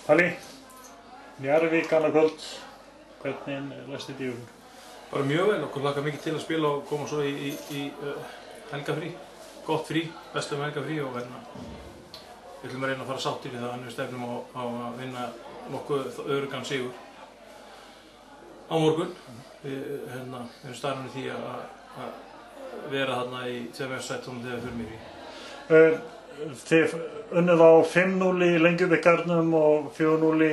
Palli, Njarðvík annað kvöld, hvernig lestu þetta í ykkur? Bara mjög vel, okkur hlakka mikið til að spila og koma svo í helgafrí, gott frí, vestlum helgafrí og við ætlum að reyna að fara sáttir í það en við stefnum á að vinna nokkuð öruggan sigur á morgun. Við erum staðnir því að vera þarna í TMF-sætunum þegar við förum í frí. Þið unnið á 5-0 í Lengjubikarnum og 4-0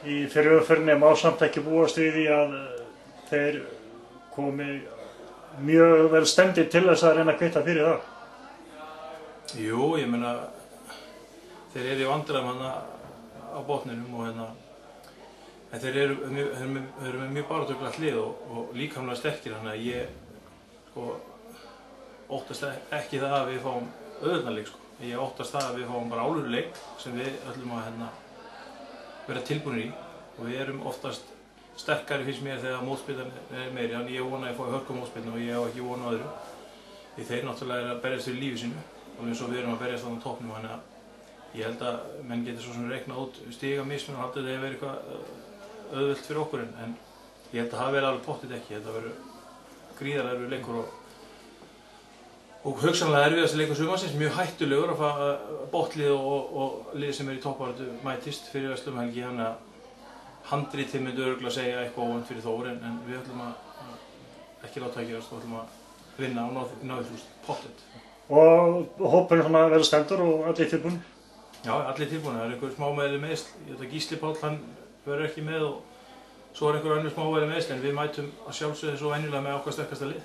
í fyrri umferðinni, má samt ekki búast við því að þeir komi mjög vel stemdir til þess að reyna að kvitta fyrir það. Jú, ég meina þeir eru í vandræðum hérna á botninum og en þeir eru með mjög baráttuglað hlið og líkamlega sterkir, þannig að ég óttast ekki það að við fáum auðvitað leik. Ég óttast það að við fáum bara álöru leik sem við ætlum að vera tilbúinir í og við erum oftast sterkari finnst mér þegar mótspyrnan er meiri, þannig ég vona að ég fái hörku mótspyrnu og ég á ekki vona á öðru. Því þeir náttúrulega eru að berjast fyrir lífi sínu og eins og við erum að berjast á toppnum, þannig að ég held að menn getur svo sem reiknað út stigamismun og haldið að það hefur verið eitthvað auðvelt fyrir okkur en ég held að það verið alveg pottþétt ekki. Þetta verður gríðarlega erfiður leikur og hugsanlega erfiðasti leikur sumarsins, mjög hættulegur að botnlið og lið sem er í toppbaráttu mætist fyrir vestlum helgi, þannig að handritið myndi örugglega að segja eitthvað óvænt fyrir Þór en við ætlum að ekki láta það gerast og ætlum að vinna og ná því pottþétt. Og hópurinn svona verður stendur og allir tilbúin? Já, allir tilbúin. Það er einhver smámæli meiðsl. Ég veit að Gísli Páll, hann verður ekki með og svo er einhver önnur smámæli meiðsl en við mætum að sjálfsögðu svo venjulega með okkar sterkasta lið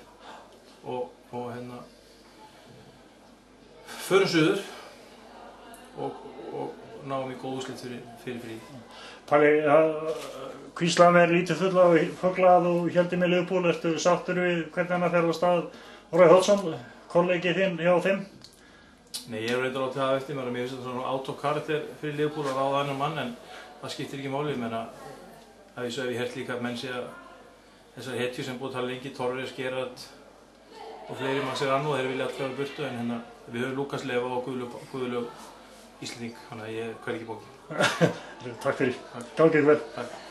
og förum suður og náum í góð úrslit fyrir frí. Palli, hvíslaði mér lítið full á fuglað og héldi með Liverpool. Ertu sáttur við hvernig hann fer á stað? Roy Hodgson, kollegi þinn hjá þeim? Nei, ég er reyndar á til það eftir mér og mér finnst þetta svona autokarakter fyrir Liverpool að ráða annan mann en það skiptir ekki máli. Ég meina, að ég held líka að menn sé að þessar hetjur sem búið að tala lengi, Torres, Gerrard og fleiri mann sér annað, þeir vilja alltaf vera burtu en við höfum Lukas Leva og Guðlaug Íslending, þannig að ég hvergi bóki. Takk fyrir. Gangi ykkur vel. Takk.